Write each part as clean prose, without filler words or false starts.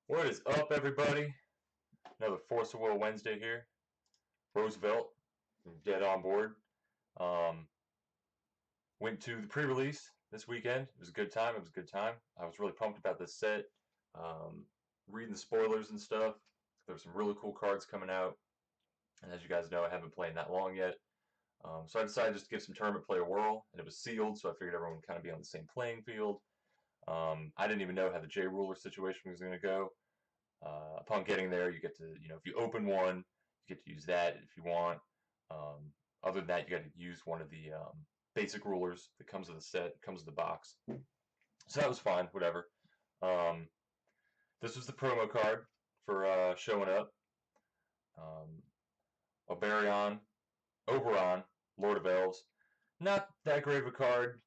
What is up, everybody? Another FoW Wednesday here. Roosevelt, dead on board. Um, Went to the pre-release this weekend. It was a good time. It was a good time. I was really pumped about this set. Um, Reading the spoilers and stuff. There were some really cool cards coming out. And as you guys know, I haven't been playing that long yet. So I decided just to give some tournament play a whirl. And it was sealed, so I figured everyone would kind of be on the same playing field. I didn't even know how the J ruler situation was going to go. Upon getting there, you get to, if you open one, you get to use that if you want. Other than that, you got to use one of the basic rulers that comes with the set, comes with the box. So that was fine, whatever. Um, this was the promo card for showing up. Um, Oberon, Lord of Elves. Not that great of a card.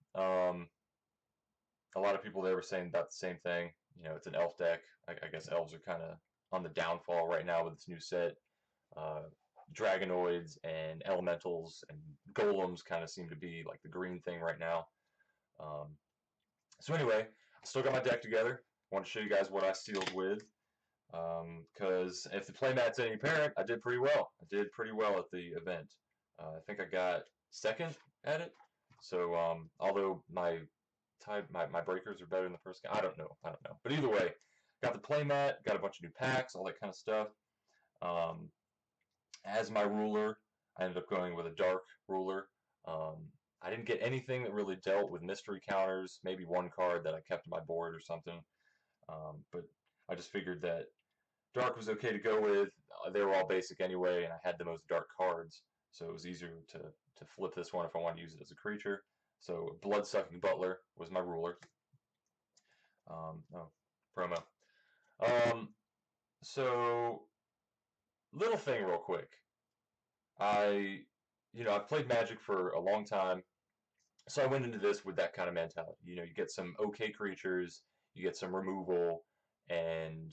A lot of people there were saying about the same thing. It's an elf deck. I guess elves are kind of on the downfall right now with this new set. Uh, Dragonoids and elementals and golems kind of seem to be like the green thing right now. Um, so anyway, I still got my deck together. I want to show you guys what I sealed with. Because if the playmat's any apparent, I did pretty well. I did pretty well at the event. I think I got second at it. So although my breakers are better than the first guy, I don't know. But either way, got the playmat, got a bunch of new packs, all that kind of stuff. Um, as my ruler, I ended up going with a dark ruler. I didn't get anything that really dealt with mystery counters, maybe one card that I kept on my board or something. But I just figured that dark was okay to go with. They were all basic anyway, and I had the most dark cards, so it was easier to flip this one if I wanted to use it as a creature. So Blood-Sucking Butler was my ruler. Oh, promo. Um, so little thing real quick. I've played Magic for a long time, so I went into this with that kind of mentality. You get some okay creatures, you get some removal, and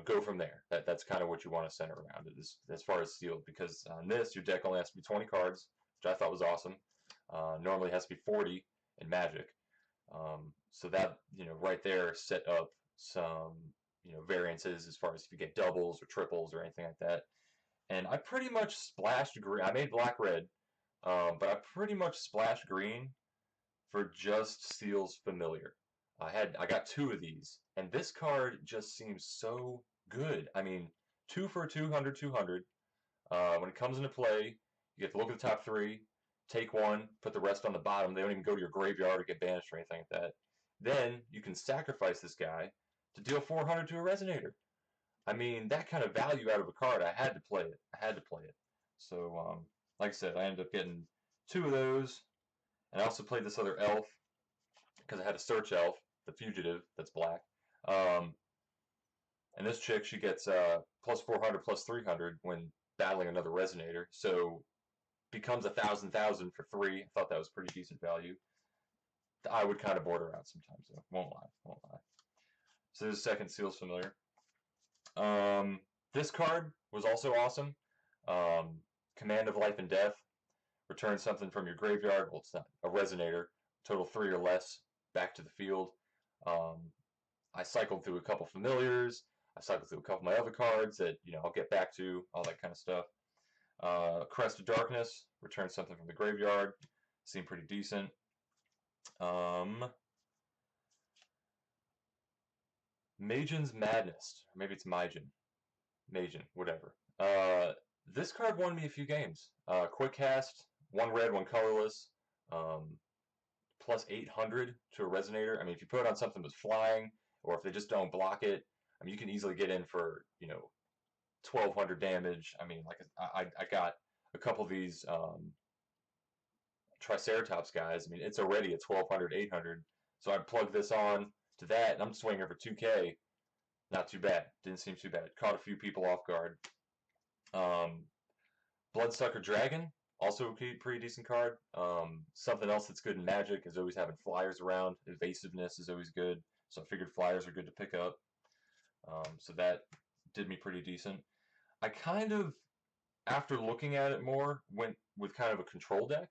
go from there. That's kind of what you want to center around it as far as sealed, because on this your deck only has to be 20 cards, which I thought was awesome. Normally it has to be 40 in Magic, so that right there set up some variances as far as if you get doubles or triples or anything like that. And I pretty much splashed green. I made black red, but I pretty much splashed green for just Seal's Familiar. I got two of these, and this card just seems so good. I mean, 2 for 200, 200. When it comes into play, you get to look at the top three, take one, put the rest on the bottom. They don't even go to your graveyard or get banished or anything like that. Then you can sacrifice this guy to deal 400 to a Resonator. I mean, that kind of value out of a card, I had to play it. I had to play it. So, like I said, I ended up getting two of those. And I also played this other elf because I had a search elf, the fugitive, that's black. Um, and this chick, she gets plus 400, plus 300 when battling another Resonator. So becomes 1,000 for 3. I thought that was pretty decent value. I would kind of border out sometimes, though. Won't lie. So this is second Seal's Familiar. This card was also awesome. Command of Life and Death. Return something from your graveyard. Well, it's not a Resonator. Total 3 or less back to the field. I cycled through a couple familiars. I cycled through a couple of my other cards that I'll get back to, all that kind of stuff. Crest of Darkness. Return something from the graveyard. Seemed pretty decent. Magin's Madness. Maybe it's Majin. Majin, whatever. This card won me a few games. Quick cast, one red, one colorless, plus 800 to a Resonator. I mean, if you put it on something that's flying, or if they just don't block it, I mean, you can easily get in for 1,200 damage. I mean, like I got a couple of these Triceratops guys. I mean, it's already at 1,200, 800. So I plug this on to that, and I'm swinging for 2K. Not too bad. Didn't seem too bad. Caught a few people off guard. Bloodsucker Dragon, also a pretty decent card. Something else that's good in Magic is always having flyers around. Evasiveness is always good, so I figured flyers are good to pick up. So that did me pretty decent. I kind of, after looking at it more, went with kind of a control deck.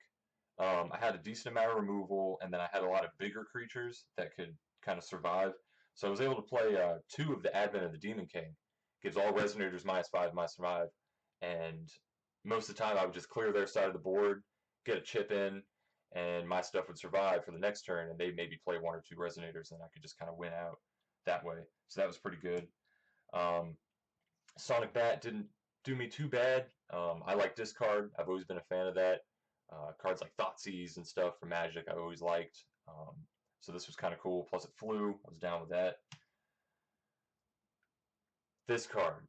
I had a decent amount of removal, and then I had a lot of bigger creatures that could kind of survive. So I was able to play 2 of the Advent of the Demon King. Gives all Resonators -5, -5, and most of the time I would just clear their side of the board, get a chip in, and my stuff would survive for the next turn, and they'd maybe play 1 or 2 Resonators, and I could just kind of win out that way. So that was pretty good. Um, Sonic Bat didn't do me too bad. I like discard. I've always been a fan of that. Cards like Thoughtseize and stuff for Magic I've always liked. So this was kind of cool. Plus it flew. I was down with that. This card.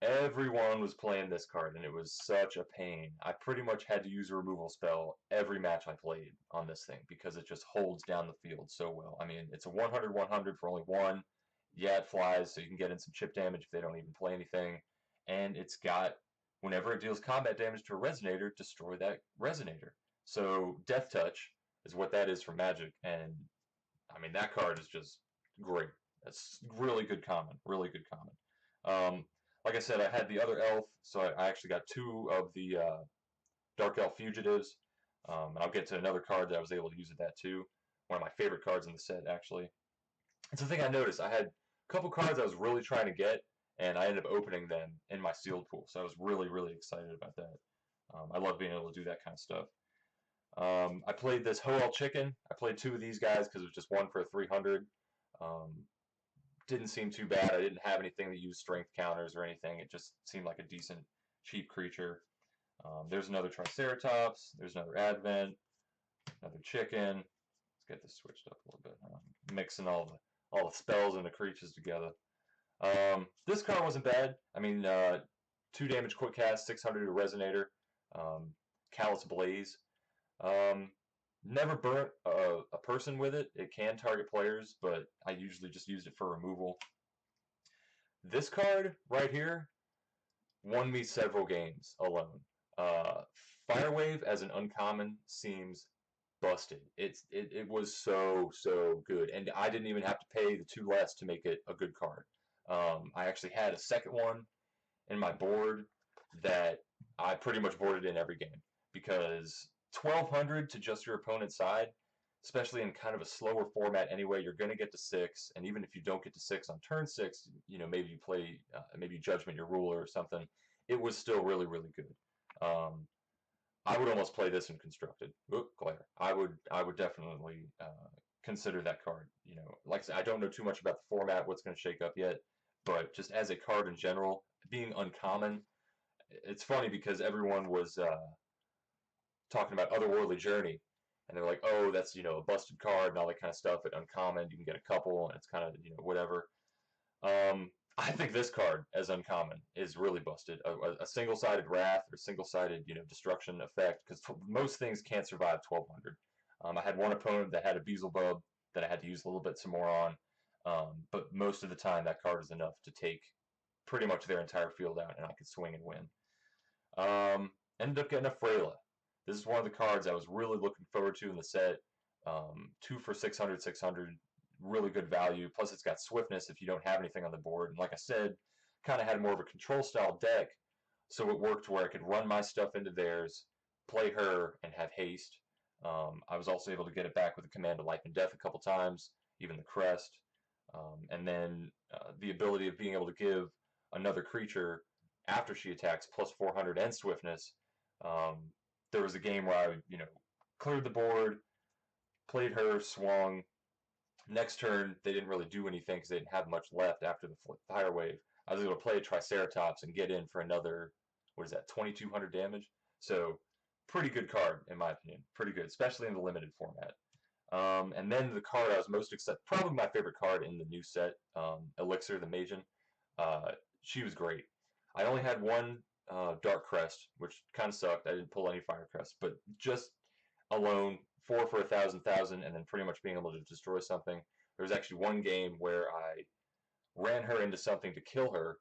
Everyone was playing this card, and it was such a pain. I pretty much had to use a removal spell every match I played on this thing because it just holds down the field so well. I mean, it's a 100-100 for only 1. Yeah, it flies, so you can get in some chip damage if they don't even play anything. And it's got, whenever it deals combat damage to a Resonator, destroy that Resonator. So Death Touch is what that is for Magic, and I mean, that card is just great. That's really good common, really good common. Like I said, I had the other elf, so I actually got 2 of the Dark Elf Fugitives. And I'll get to another card that I was able to use with that too. One of my favorite cards in the set, actually. It's the thing I noticed. I had a couple cards I was really trying to get, and I ended up opening them in my sealed pool. So I was really, really excited about that. I love being able to do that kind of stuff. I played this Hoel Chicken. I played 2 of these guys because it was just 1 for 300. Didn't seem too bad. I didn't have anything that used strength counters or anything. It just seemed like a decent, cheap creature. There's another Triceratops. There's another Advent. Another Chicken. Let's get this switched up a little bit. Mixing all the spells and the creatures together. This card wasn't bad. I mean, 2 damage quick cast, 600 to Resonator. Callous Blaze. Never burnt a person with it. It can target players, but I usually just used it for removal. This card right here won me several games alone. Firewave as an uncommon seems busted. It was so good, and I didn't even have to pay the 2 less to make it a good card. I actually had a second one in my board that I pretty much boarded in every game because 1200 to just your opponent's side, especially in kind of a slower format anyway, you're going to get to 6, and even if you don't get to 6 on turn 6, you know, maybe you play, maybe you Judgment your ruler or something, it was still really, really good. I would almost play this in Constructed. Oop, glare. I would definitely consider that card. You know, like I said, I don't know too much about the format, what's going to shake up yet, but just as a card in general, being uncommon, it's funny because everyone was talking about Otherworldly Journey, and they're like, oh, that's, you know, a busted card and all that kind of stuff. At uncommon, you can get a couple, and it's kind of, you know, whatever. I think this card as uncommon is really busted. A single-sided Wrath or single-sided, you know, Destruction effect, because most things can't survive 1200. I had one opponent that had a Beelzebub that I had to use a little bit some more on, but most of the time that card is enough to take pretty much their entire field out, and I could swing and win. Ended up getting a Freyla. This is one of the cards I was really looking forward to in the set. 2 for 600, 600, really good value. Plus, it's got swiftness if you don't have anything on the board. And like I said, kind of had more of a control style deck, so it worked where I could run my stuff into theirs, play her, and have haste. I was also able to get it back with a Command of Life and Death a couple times, even the Crest. And then the ability of being able to give another creature after she attacks plus 400 and swiftness. There was a game where I, you know, cleared the board, played her, swung. Next turn, they didn't really do anything because they didn't have much left after the Fire Wave. I was able to play a Triceratops and get in for another, what is that, 2200 damage? So, pretty good card, in my opinion. Pretty good, especially in the limited format. And then the card I was most excited, probably my favorite card in the new set, Elixir the Magian. She was great. I only had one Dark Crest, which kind of sucked. I didn't pull any Fire Crest, but just alone, 4 for 1,000, and then pretty much being able to destroy something. There was actually one game where I ran her into something to kill her,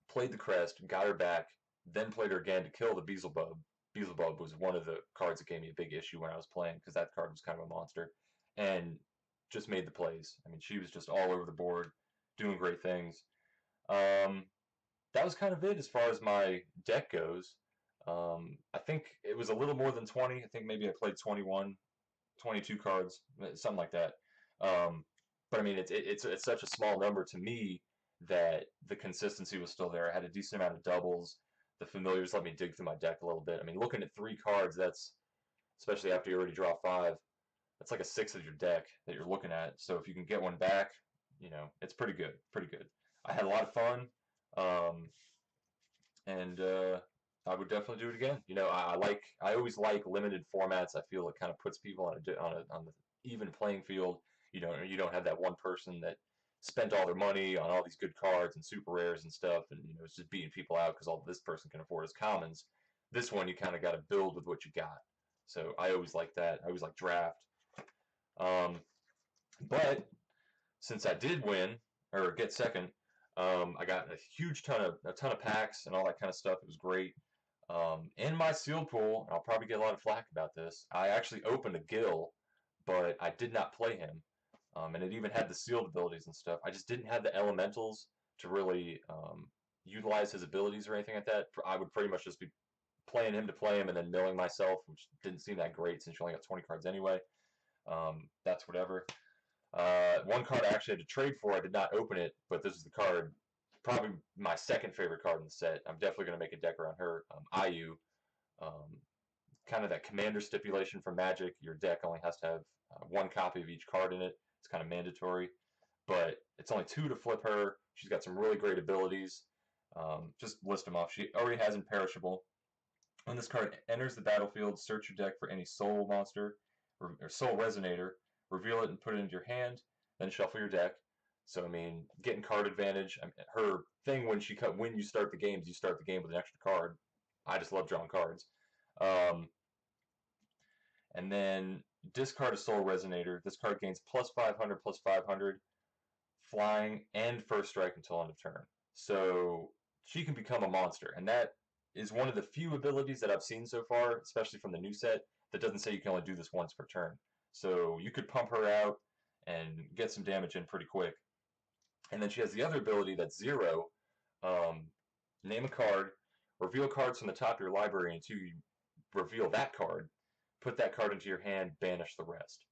played the Crest, got her back, then played her again to kill the Beelzebub. Beelzebub was one of the cards that gave me a big issue when I was playing because that card was kind of a monster, and just made the plays. I mean, she was just all over the board, doing great things. That was kind of it as far as my deck goes. I think it was a little more than 20. I think maybe I played 21, 22 cards, something like that. But I mean, it's such a small number to me that the consistency was still there. I had a decent amount of doubles. The familiars let me dig through my deck a little bit. I mean, looking at 3 cards, that's especially after you already draw 5. That's like a sixth of your deck that you're looking at. So if you can get one back, it's pretty good. Pretty good. I had a lot of fun, and I would definitely do it again. I always like limited formats. I feel it kind of puts people on the even playing field. You don't have that one person that spent all their money on all these good cards and super rares and stuff, and it's just beating people out because all this person can afford is commons. This one you kind of got to build with what you got. So I always like that. I always like draft. But since I did win or get second, I got a ton of packs and all that kind of stuff. It was great. In my sealed pool, and I'll probably get a lot of flack about this, I actually opened a Gil, but I did not play him. And it even had the sealed abilities and stuff. I just didn't have the elementals to really utilize his abilities or anything like that. I would pretty much just be playing him to play him and then milling myself, which didn't seem that great since you only got 20 cards anyway. That's whatever. One card I actually had to trade for. I did not open it, but this is the card, probably my second favorite card in the set. I'm definitely going to make a deck around her. IU, kind of that commander stipulation from Magic. Your deck only has to have 1 copy of each card in it. It's kind of mandatory, but it's only 2 to flip her. She's got some really great abilities. Just list them off. She already has Imperishable. When this card enters the battlefield, search your deck for any soul monster or soul resonator, reveal it and put it into your hand, then shuffle your deck. So I mean, getting card advantage. I mean, her thing when you start the games, you start the game with an extra card. I just love drawing cards. And then discard a soul resonator. This card gains plus 500, plus 500, flying, and first strike until end of turn. So she can become a monster, and that is one of the few abilities that I've seen so far, especially from the new set, that doesn't say you can only do this once per turn. So you could pump her out and get some damage in pretty quick. And then she has the other ability that's 0. Name a card, reveal cards from the top of your library until you reveal that card. Put that card into your hand, banish the rest.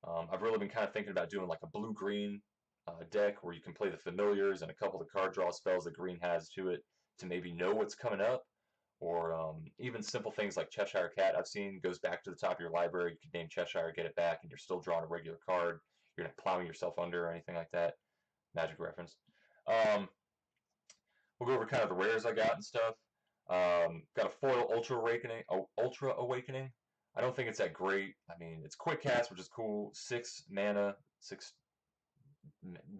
I've really been kind of thinking about doing like a blue-green deck where you can play the familiars and a couple of the card draw spells that green has to it to maybe know what's coming up. Or even simple things like Cheshire Cat I've seen goes back to the top of your library. You can name Cheshire, get it back, and you're still drawing a regular card. You're not plowing yourself under or anything like that. Magic reference. We'll go over kind of the rares I got and stuff. Got a foil Ultra Awakening. I don't think it's that great. I mean, it's quick cast, which is cool. 6 mana. I'm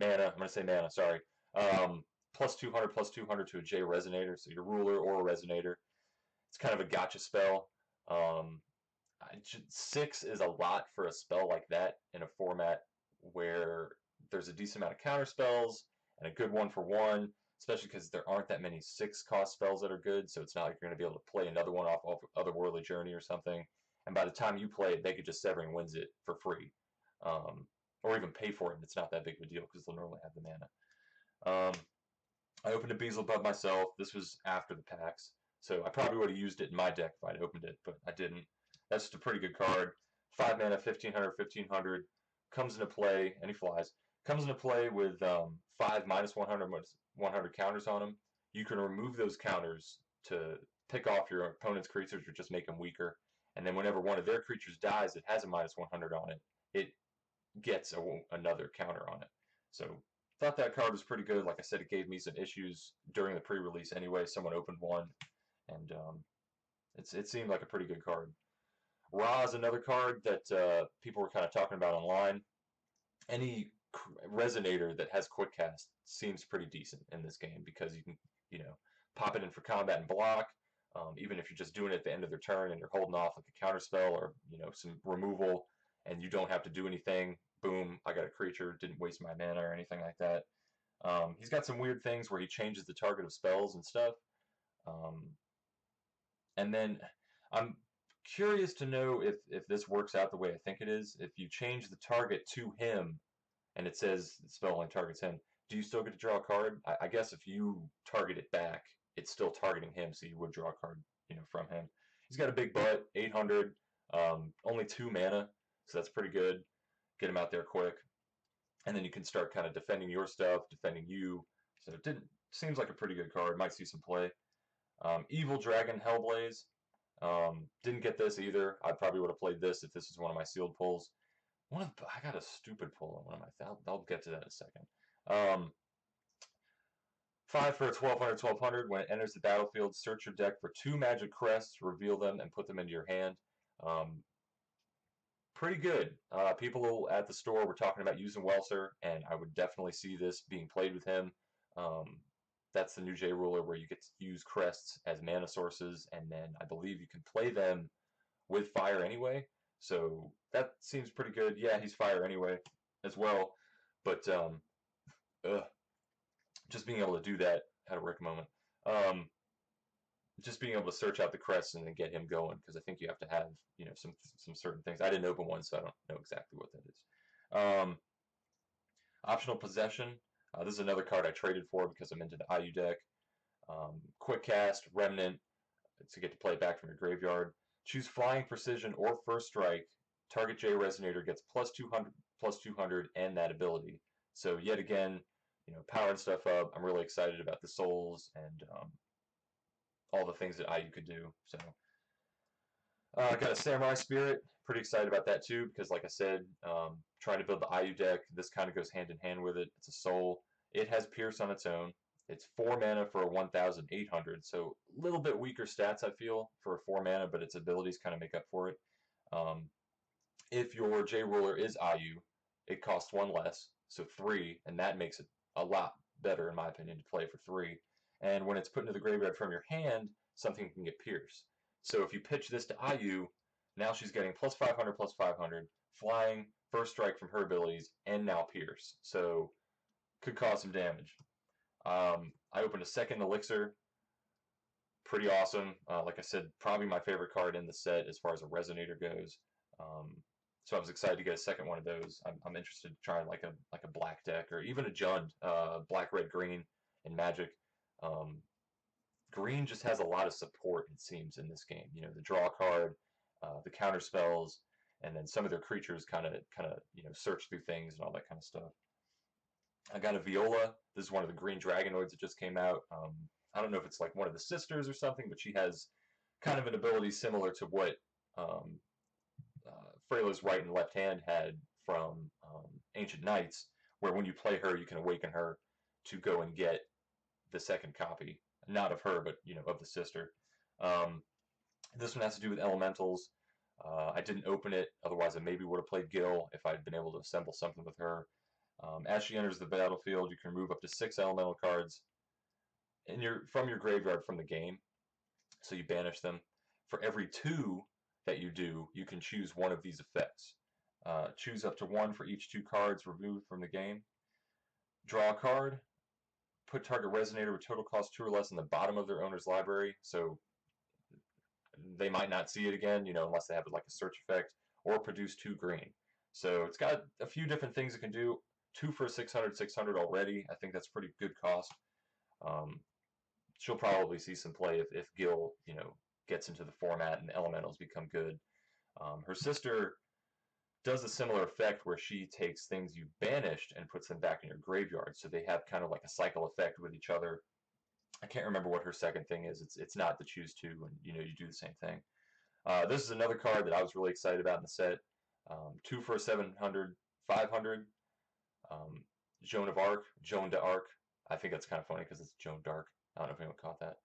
going to say mana, sorry. Plus 200 to a J Resonator. So your ruler or a Resonator. It's kind of a gotcha spell. 6 is a lot for a spell like that in a format where there's a decent amount of counter spells and a good 1-for-1, especially because there aren't that many 6-cost spells that are good, so it's not like you're going to be able to play another one off of Otherworldly Journey or something, and by the time you play it, they could just Severing Winds it for free, or even pay for it, and it's not that big of a deal because they'll normally have the mana. I opened a Beelzebub myself. This was after the packs, so I probably would have used it in my deck if I'd opened it, but I didn't. That's just a pretty good card. 5 mana, 1500. Comes into play, and he flies. Comes into play with 5 minus 100 counters on him. You can remove those counters to pick off your opponent's creatures or just make them weaker. And then whenever one of their creatures dies that has a minus 100 on it, it gets another counter on it. So thought that card was pretty good. Like I said, it gave me some issues during the pre-release anyway. Someone opened one, and it seemed like a pretty good card. Ra is another card that people were kind of talking about online. Any Resonator that has quick cast seems pretty decent in this game because you can, pop it in for combat and block. Even if you're just doing it at the end of their turn and you're holding off like a counter spell or some removal, and you don't have to do anything. Boom! I got a creature. Didn't waste my mana or anything like that. He's got some weird things where he changes the target of spells and stuff. And then I'm curious to know if this works out the way I think it is. If you change the target to him, and it says the spell only targets him, do you still get to draw a card? I guess if you target it back, it's still targeting him, so you would draw a card, from him. He's got a big butt, 800, only 2 mana, so that's pretty good. Get him out there quick. and then you can start kind of defending your stuff, defending you. So it seems like a pretty good card. Might see some play. Evil Dragon Hellblaze. Didn't get this either. I probably would have played this if this was one of my sealed pulls. I got a stupid pull on one of my. I'll get to that in a second. 5 for a 1200. When it enters the battlefield, search your deck for 2 magic crests, reveal them, and put them into your hand. Pretty good. People at the store were talking about using Welser, and I would definitely see this being played with him. That's the new J Ruler where you get to use crests as mana sources, and then I believe you can play them with fire anyway. So that seems pretty good. Yeah, he's fire anyway as well. But just being able to do that, had a Rick moment. Just being able to search out the crests and then get him going, because I think you have to have some certain things. I didn't open one, so I don't know exactly what that is. Optional possession. This is another card I traded for because I'm into the IU deck. Quick cast, remnant, to get to play it back from your graveyard. Choose flying, precision, or first strike. Target J Resonator gets +200 and that ability. So yet again, powering stuff up. I'm really excited about the souls and all the things that IU could do. So I got a Samurai Spirit. Pretty excited about that too, because like I said, trying to build the IU deck, this kind of goes hand in hand with it. It's a soul. It has Pierce on its own. It's 4 mana for a 1,800, so a little bit weaker stats, I feel, for a 4 mana, but its abilities kind of make up for it. If your J Ruler is IU, it costs 1 less, so 3, and that makes it a lot better, in my opinion, to play for 3. And when it's put into the graveyard from your hand, something can get Pierce. So if you pitch this to IU, now she's getting +500, flying, first strike from her abilities, and now Pierce. So could cause some damage. I opened a second Elixir. Pretty awesome. Like I said, probably my favorite card in the set as far as a Resonator goes. So I was excited to get a second one of those. I'm interested to try like a black deck or even a Jund, black, red, green in Magic. Green just has a lot of support, it seems, in this game. The draw card, the counter spells, and then some of their creatures kind of search through things and all that kind of stuff. I got a Viola. This is one of the green Dragonoids that just came out. I don't know if it's like one of the sisters or something, but she has kind of an ability similar to what Freyla's right and left hand had from Ancient Knights, where when you play her, you can awaken her to go and get the second copy. Not of her, but of the sister. This one has to do with elementals. I didn't open it, otherwise I maybe would have played Gil if I'd been able to assemble something with her. As she enters the battlefield, you can remove up to 6 elemental cards from your graveyard from the game. So you banish them. For every 2 that you do, you can choose one of these effects. Choose up to 1 for each 2 cards removed from the game. Draw a card. Put target Resonator with total cost 2 or less in the bottom of their owner's library. So they might not see it again, unless they have like a search effect, or produce 2 green. So it's got a few different things it can do. 2 for 600 already. I think that's pretty good cost. She'll probably see some play if Gil, gets into the format and the elementals become good. Her sister does a similar effect where she takes things you banished and puts them back in your graveyard. So they have kind of like a cycle effect with each other. I can't remember what her second thing is. It's not the choose 2, and you do the same thing. This is another card that I was really excited about in the set. 2 for 700, 500. Joan d'Arc. I think that's kind of funny because it's Joan Dark. I don't know if anyone caught that.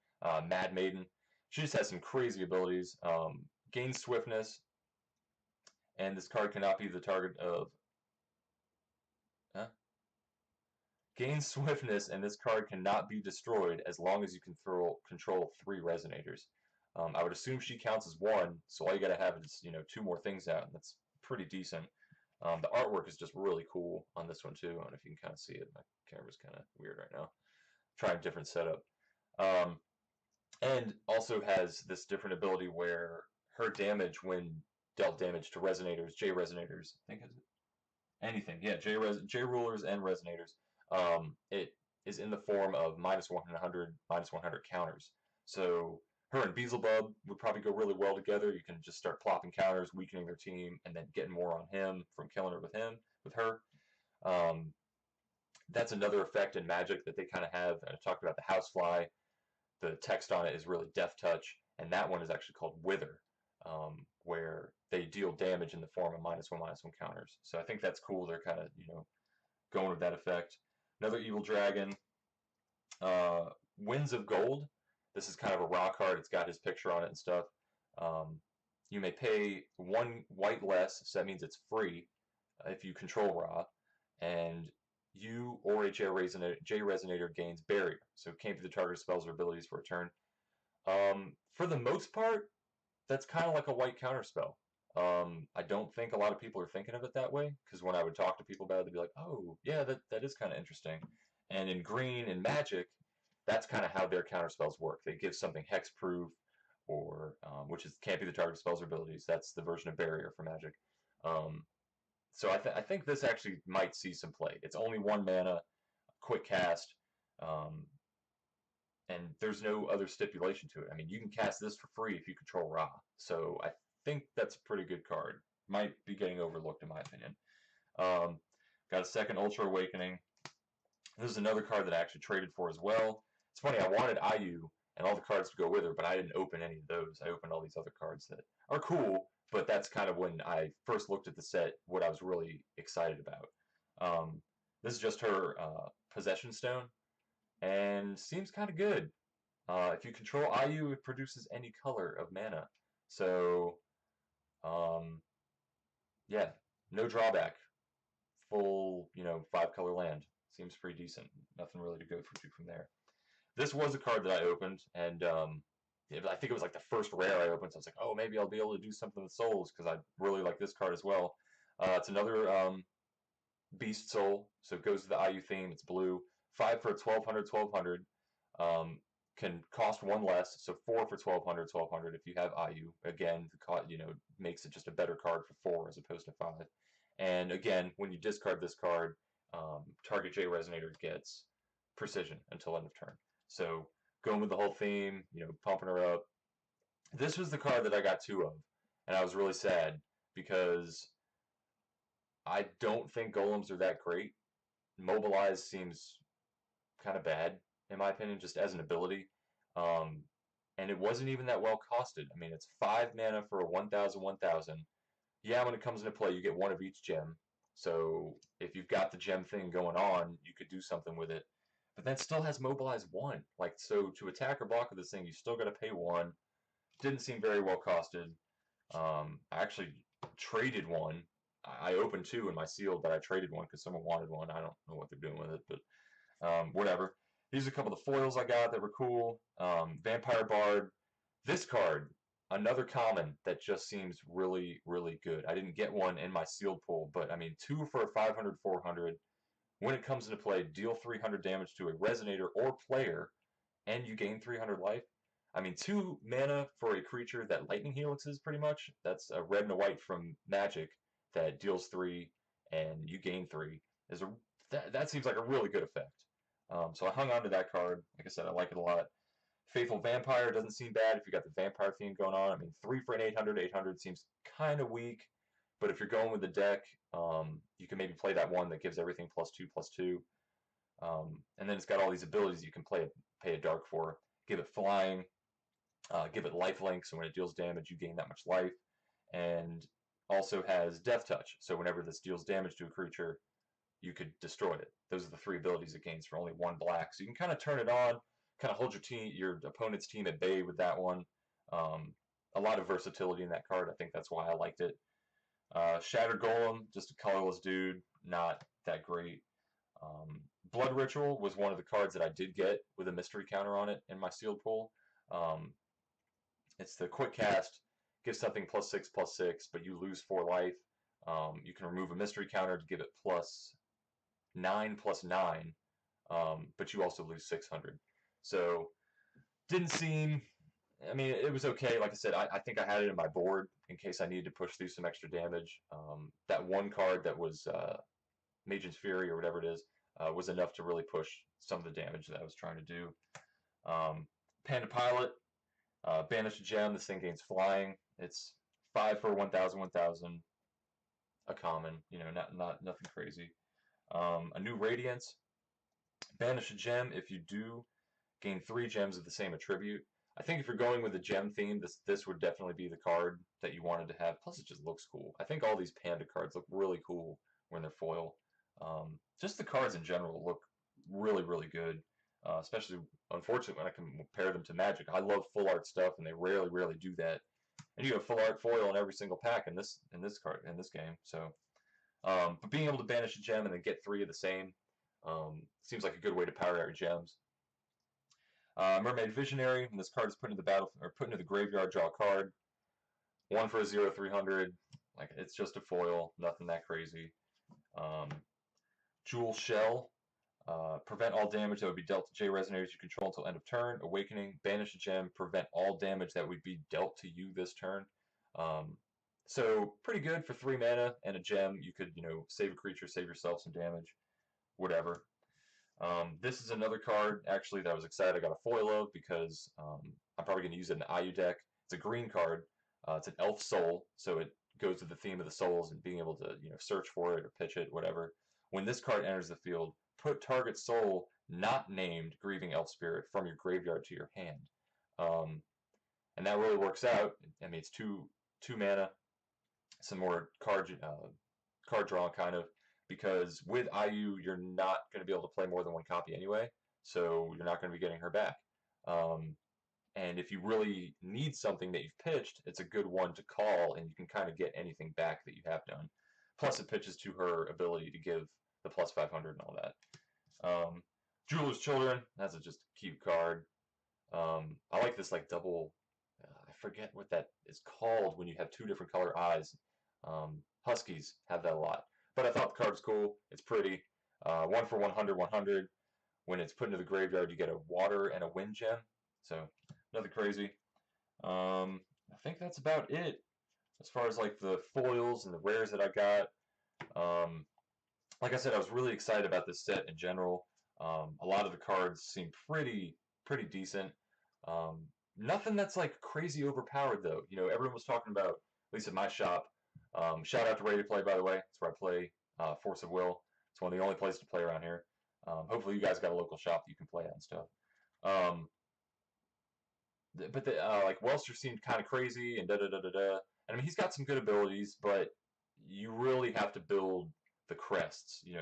Mad Maiden. She just has some crazy abilities. Gains swiftness, and this card cannot be the target of. Gains swiftness, and this card cannot be destroyed as long as you can control 3 Resonators. I would assume she counts as 1, so all you gotta have is 2 more things out, and that's pretty decent. The artwork is just really cool on this one too. I don't know if you can kind of see it. My camera's kind of weird right now. Trying a different setup. And also has this different ability where her damage when dealt damage to Resonators, J Resonators, I think is it? Anything. Yeah, J Rulers and Resonators. It is in the form of -100, -100 counters. So her and Beelzebub would probably go really well together. You can just start plopping counters, weakening their team, and then getting more on him from killing her with her. That's another effect in Magic that they kind of have. I talked about the Housefly. The text on it is really Death Touch, and that one is actually called Wither, where they deal damage in the form of -1/-1 counters. So I think that's cool. They're kind of, going with that effect. Another Evil Dragon, Winds of Gold. This is kind of a raw card. It's got his picture on it and stuff. You may pay 1 white less, so that means it's free if you control raw, and you or a J Resonator gains barrier, so it can't be the target spells or abilities for a turn. For the most part, that's kind of like a white counterspell. I don't think a lot of people are thinking of it that way, because when I would talk to people about it, they'd be like, "Oh, yeah, that is kind of interesting." And in Green and Magic, that's kind of how their counterspells work. They give something hexproof, or which is can't be the target spells or abilities. That's the version of barrier for Magic. So I think this actually might see some play. It's only 1 mana, quick cast, um, and there's no other stipulation to it. I mean, you can cast this for free if you control Ra. So I think that's a pretty good card. Might be getting overlooked in my opinion. Got a second Ultra Awakening. This is another card that I actually traded for as well. It's funny, I wanted IU and all the cards to go with her, but I didn't open any of those. I opened all these other cards that are cool, but that's kind of when I first looked at the set, what I was really excited about. This is just her Possession Stone, and seems kind of good. If you control IU, it produces any color of mana. So, yeah, no drawback. Full, 5-color land. Seems pretty decent. Nothing really to go through from there. This was a card that I opened, and I think it was like the first rare I opened, so I was like, oh, maybe I'll be able to do something with souls, because I really like this card as well. It's another Beast Soul, so it goes to the IU theme. It's blue. 5 for 1,200. Can cost 1 less, so 4 for 1,200 if you have IU. Again, makes it just a better card for 4 as opposed to 5. And again, when you discard this card, target J Resonator gets precision until end of turn. So going with the whole theme, pumping her up. This was the card that I got 2 of, and I was really sad because I don't think golems are that great. Mobilize seems kind of bad, in my opinion, just as an ability. Um, and it wasn't even that well costed. I mean, it's 5 mana for a 1,000/1,000. Yeah, when it comes into play, you get 1 of each gem. So if you've got the gem thing going on, you could do something with it. But that still has Mobilize 1. Like, so to attack or block with this thing, you still got to pay 1. Didn't seem very well costed. I actually traded 1. I opened 2 in my sealed, but I traded 1 because someone wanted 1. I don't know what they're doing with it, but whatever. These are a couple of the foils I got that were cool. Vampire Bard. This card, another common that just seems really, really good. I didn't get one in my sealed pool, but I mean, 2 for 500, 400. When it comes into play, deal 300 damage to a Resonator or player, and you gain 300 life. I mean, 2 mana for a creature that Lightning Helixes pretty much. That's a red and a white from Magic that deals 3 and you gain 3. That seems like a really good effect. So I hung on to that card. Like I said, I like it a lot. Faithful Vampire doesn't seem bad if you got the vampire theme going on. I mean, 3 for an 800. 800 seems kind of weak, but if you're going with the deck, you can maybe play that one that gives everything +2/+2. And then it's got all these abilities you can pay a dark for. Give it flying, give it lifelink, so when it deals damage, you gain that much life. And also has Death Touch, so whenever this deals damage to a creature, you could destroy it. Those are the 3 abilities it gains for only 1 black. So you can kind of turn it on, kind of hold your opponent's team at bay with that one. A lot of versatility in that card. I think that's why I liked it. Shattered Golem, just a colorless dude, not that great. Blood Ritual was one of the cards that I did get with a mystery counter on it in my sealed pool. It's the quick cast, gives something +6/+6, but you lose 4 life. You can remove a mystery counter to give it +9/+9, but you also lose 600. So didn't seem. I mean, it was okay. Like I said, I think I had it in my board in case I needed to push through some extra damage. That one card that was Mage's Fury or whatever it is was enough to really push some of the damage that I was trying to do. Panda Pilot, Banish a Gem. This thing gains flying. It's 5 for 1,000/1,000. A common, not nothing crazy. A new Radiance. Banish a gem if you do gain 3 gems of the same attribute. I think if you're going with a gem theme, this would definitely be the card that you wanted to have. Plus, it just looks cool. I think all these panda cards look really cool when they're foil. Just the cards in general look really, really good. Especially, unfortunately, when I compare them to Magic. I love full art stuff, and they rarely, rarely do that. And you have full art foil in every single pack in this game. So, but being able to banish a gem and then get 3 of the same seems like a good way to power out your gems. Mermaid Visionary. When this card is put into the battle or put into the graveyard, draw a card. 1 for a 0/300. Like, it's just a foil, nothing that crazy. Jewel Shell. Prevent all damage that would be dealt to J Resonators you control until end of turn. Awakening. Banish a gem. Prevent all damage that would be dealt to you this turn. So pretty good for 3 mana and a gem. You could, save a creature, save yourself some damage, whatever. This is another card, actually, that I was excited I got a foil of because I'm probably going to use it in the IU deck. It's a green card. It's an Elf Soul, so it goes with the theme of the souls and being able to search for it or pitch it, whatever. When this card enters the field, put target soul not named Grieving Elf Spirit from your graveyard to your hand. And that really works out. I mean, it's two mana, some more card draw kind of. Because with IU, you're not going to be able to play more than 1 copy anyway, so you're not going to be getting her back. And if you really need something that you've pitched, it's a good one to call, and you can kind of get anything back that you have done. Plus, it pitches to her ability to give the plus 500 and all that. Jeweler's Children, that's just a cute card. I like this like double, I forget what that is called when you have 2 different color eyes. Huskies have that a lot. But I thought the card was cool. It's pretty. 1 for 100, 100. When it's put into the graveyard, you get a water and a wind gem. So, nothing crazy. I think that's about it as far as like the foils and the rares that I got. Like I said, I was really excited about this set in general. A lot of the cards seem pretty decent. Nothing that's like crazy overpowered though. Everyone was talking about, at least at my shop. Shout out to Ready to Play, by the way. That's where I play Force of Will. It's one of the only places to play around here. Hopefully you guys got a local shop that you can play at and stuff. But like Welster seemed kind of crazy and da-da-da-da-da. And I mean, he's got some good abilities, but you really have to build the crests. You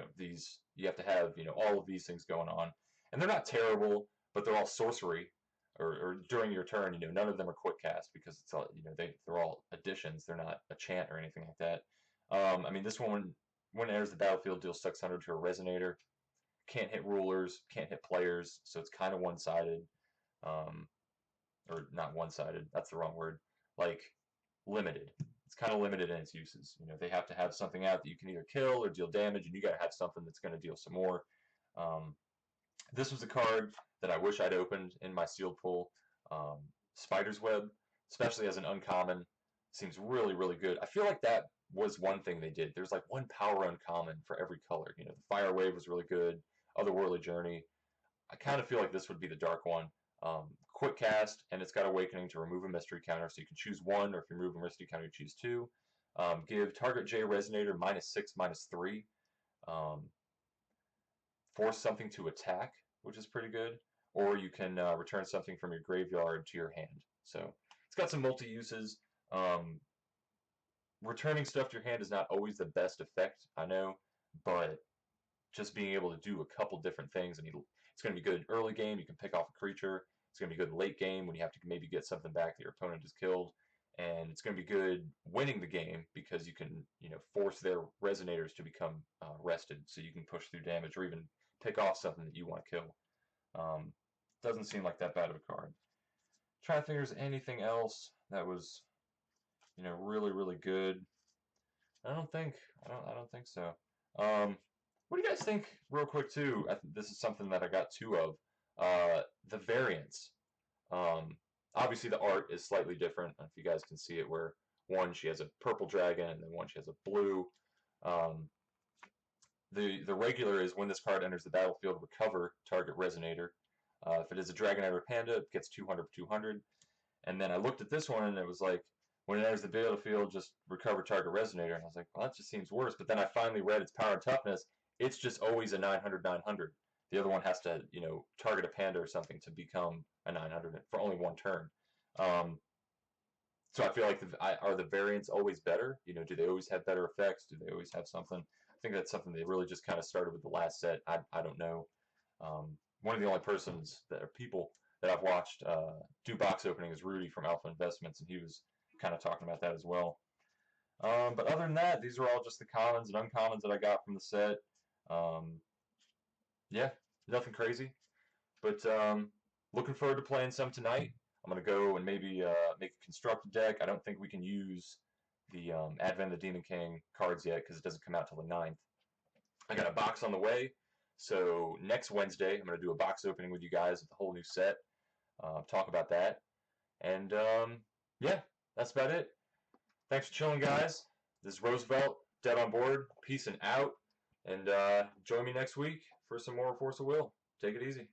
have to have all of these things going on, and they're not terrible, but they're all sorcery. Or during your turn, none of them are quick cast because it's all, they're all additions. They're not a chant or anything like that. I mean, this one, when it enters the battlefield, deals 600 to a Resonator. Can't hit rulers, can't hit players, so it's kind of one-sided. Or not one-sided, that's the wrong word. Like, limited. It's kind of limited in its uses. They have to have something out that you can either kill or deal damage, and you got to have something that's going to deal some more. This was a card that I wish I'd opened in my sealed pool. Spider's Web, especially as an uncommon, seems really, really good. I feel like that was one thing they did. There's like 1 power uncommon for every color. The Fire Wave was really good. Otherworldly Journey. I kind of feel like this would be the dark one. Quick cast, and it's got Awakening to remove a mystery counter, so you can choose 1, or if you remove a mystery counter, you choose 2. Give target J Resonator -6/-3. Force something to attack, which is pretty good, or you can return something from your graveyard to your hand. So it's got some multi-uses. Returning stuff to your hand is not always the best effect, I know, but just being able to do a couple different things, it's going to be good early game. You can pick off a creature. It's going to be good late game when you have to maybe get something back that your opponent has killed, and it's going to be good winning the game because you can force their resonators to become rested, so you can push through damage or even pick off something that you want to kill. Doesn't seem like that bad of a card. Trying to think if there's anything else that was really, really good. I don't think so. What do you guys think, real quick, too? This is something that I got 2 of. The variants. Obviously, the art is slightly different. If you guys can see it, where one, she has a purple dragon, and then one, she has a blue. The regular is when this card enters the battlefield, recover target Resonator. If it is a Dragon or Panda, it gets 200 for 200. And then I looked at this one, and it was like, when it enters the battlefield, just recover target Resonator. And I was like, well, that just seems worse. But then I finally read its power and toughness. it's just always a 900/900. The other one has to, target a panda or something to become a 900 for only one turn. So I feel like are the variants always better? Do they always have better effects? Do they always have something? I think that's something they really just kind of started with the last set. I don't know. One of the only people that I've watched do box opening is Rudy from Alpha Investments, and he was kind of talking about that as well. But other than that, these are all just the commons and uncommons that I got from the set. Yeah, nothing crazy. But looking forward to playing some tonight. I'm going to go and maybe make a constructed deck. I don't think we can use the Advent of the Demon King cards yet because it doesn't come out till the 9th. I got a box on the way. So next Wednesday, I'm going to do a box opening with you guys with the whole new set. Talk about that. And yeah, that's about it. Thanks for chilling, guys. This is Roosevelt, Dead on Board. Peace and out. And join me next week for some more Force of Will. Take it easy.